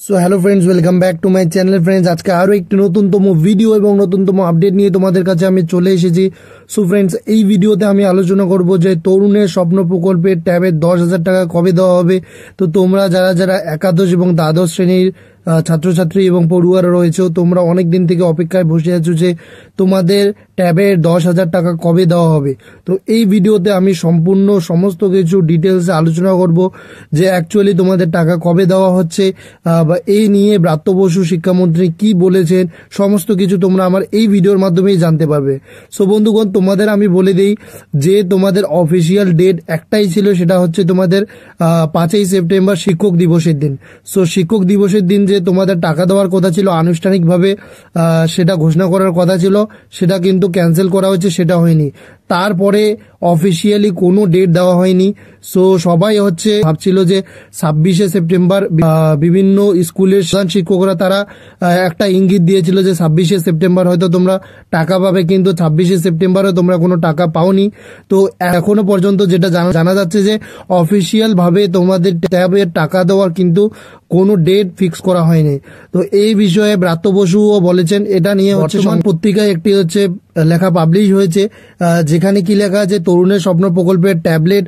So hello friends, welcome back to my channel. Friends, আজকে আরও একটি নতুনতম ভিডিও এবং নতুনতম আপডেট নিয়ে তোমাদের কাছে আমি চলে এসেছি। সো ফ্রেন্ডস, এই ভিডিওতে আমি আলোচনা করব যে তরুণের স্বপ্ন প্রকল্পের ট্যাবে 10,000 টাকা কবে দেওয়া হবে। তো তোমরা যারা যারা একাদশ এবং দ্বাদশ শ্রেণীর ছাত্রছাত্রী এবং পড়ুয়ারা রয়েছে, তোমরা অনেক দিন থেকে অপেক্ষায় বসে আছো যে তোমাদের ট্যাবের 10,000 টাকা কবে দেওয়া হবে। তো এই ভিডিওতে আমি সম্পূর্ণ সমস্ত কিছু ডিটেলসে আলোচনা করব যে অ্যাকচুয়ালি তোমাদের টাকা কবে দেওয়া হচ্ছে, বা এই নিয়ে ব্রাত্য বসু শিক্ষামন্ত্রী কি বলেছেন, সমস্ত কিছু তোমরা আমার এই ভিডিওর মাধ্যমেই জানতে পারবে। সো বন্ধুগণ, তোমাদের আমি বলে দিই যে তোমাদের অফিসিয়াল ডেট একটাই ছিল, সেটা হচ্ছে তোমাদের 5ই সেপ্টেম্বর শিক্ষক দিবসের দিন। সো শিক্ষক দিবসের দিন যে তোমাদের টাকা দেওয়ার কথা ছিল আনুষ্ঠানিকভাবে, সেটা ঘোষণা করার কথা ছিল, সেটা কিন্তু ক্যান্সেল করা হয়েছে, সেটা হয়নি। তারপরে অফিসিয়ালি কোনো ডেট দেওয়া হয়নি। সো সবাই ভাবছিল যে 26শে সেপ্টেম্বর বিভিন্ন স্কুলের প্রধান শিক্ষকরা তারা একটা ইঙ্গিত দিয়েছিল যে 26শে সেপ্টেম্বর হয়তো তোমরা টাকা পাবে, কিন্তু 26শে সেপ্টেম্বরও তোমরা কোনো টাকা পাওনি। তো এখনো পর্যন্ত যেটা জানা যাচ্ছে যে অফিসিয়াল ভাবে তোমাদের ট্যাবের টাকা দেওয়ার কিন্তু কোনো ডেট ফিক্স করা হয়নি। তো এই বিষয়ে ব্রাত্য বসুও বলেছেন। এটা নিয়ে পত্রিকায় একটি লেখা পাবলিশ হয়েছে, যেখানে কি লেখা আছে, তরুণের স্বপ্ন প্রকল্পের ট্যাবলেট,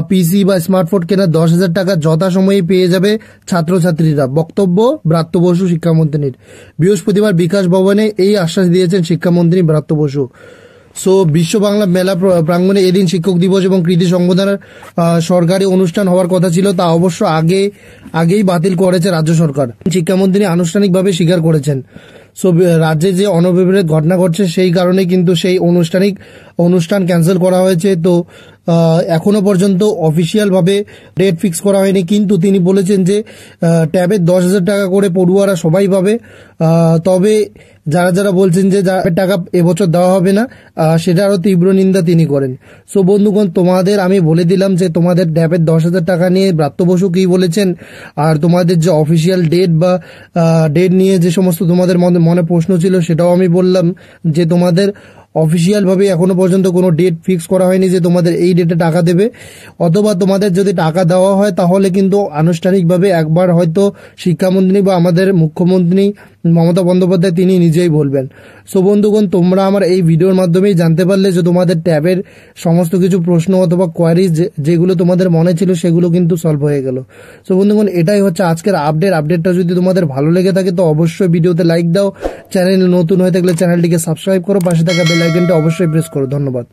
পিসি বা স্মার্টফোন কেনার 10,000 টাকা যথাসময়ে পেয়ে যাবে ছাত্রছাত্রীরা। বক্তব্য ব্রাত্য বসু শিক্ষামন্ত্রীর। বৃহস্পতিবার বিকাশ ভবনে এই আশ্বাস দিয়েছেন শিক্ষামন্ত্রী ব্রাত্য বসু। সো বিশ্ব বাংলা মেলা প্রাঙ্গণে এদিন শিক্ষক দিবস এবং কৃতি সংবর্ধনার সরকারি অনুষ্ঠান হওয়ার কথা ছিল, তা অবশ্য আগেই বাতিল করেছে রাজ্য সরকার। শিক্ষামন্ত্রী আনুষ্ঠানিকভাবে স্বীকার করেছেন। সো রাজ্যে যে অনভিপ্রেত ঘটনা ঘটছে সেই কারণে কিন্তু সেই অনুষ্ঠান ক্যান্সেল করা হয়েছে। তো এখনো পর্যন্ত অফিসিয়াল ভাবে ডেট ফিক্স করা হয়নি, কিন্তু তিনি বলেছেন যে ট্যাবের 10,000 টাকা করে পড়ুয়ারা সবাই পাবে। তবে যারা যারা বলছেন যে টাকা এবছর দেওয়া হবে না, সেটারও তীব্র নিন্দা তিনি করেন। সো বন্ধুগণ, তোমাদের আমি বলে দিলাম যে তোমাদের ট্যাবের 10,000 টাকা নিয়ে ব্রাত্য বসু কি বলেছেন, আর তোমাদের যে অফিসিয়াল ডেট বা ডেট নিয়ে যে সমস্ত তোমাদের মনে প্রশ্ন ছিল সেটাও আমি বললাম যে তোমাদের অফিসিয়াল ভাবে এখনো পর্যন্ত কোনো ডেট ফিক্স করা হয়নি যে তোমাদের এই ডেটে টাকা দেবে, অথবা তোমাদের যদি টাকা দেওয়া হয় তাহলে কিন্তু আনুষ্ঠানিকভাবে একবার হয়তো শিক্ষামন্ত্রী বা আমাদের মুখ্যমন্ত্রী মমতা বন্দ্যোপাধ্যায় তিনি নিজেই বলবেন। সো বন্ধুগণ, তোমরা আমার এই ভিডিওর মাধ্যমেই জানতে পারলে যে তোমাদের ট্যাবের সমস্ত কিছু প্রশ্ন অথবা কোয়ারিজ যেগুলো তোমাদের মনে ছিল সেগুলো কিন্তু সলভ হয়ে গেল। সো বন্ধুগণ, এটাই হচ্ছে আজকের আপডেটটা যদি তোমাদের ভালো লেগে থাকে তো অবশ্যই ভিডিওতে লাইক দাও, চ্যানেলে নতুন হয়ে থাকলে চ্যানেলটিকে সাবস্ক্রাইব করো, পাশে থাকা বেল আইকনটা অবশ্যই প্রেস করো। ধন্যবাদ।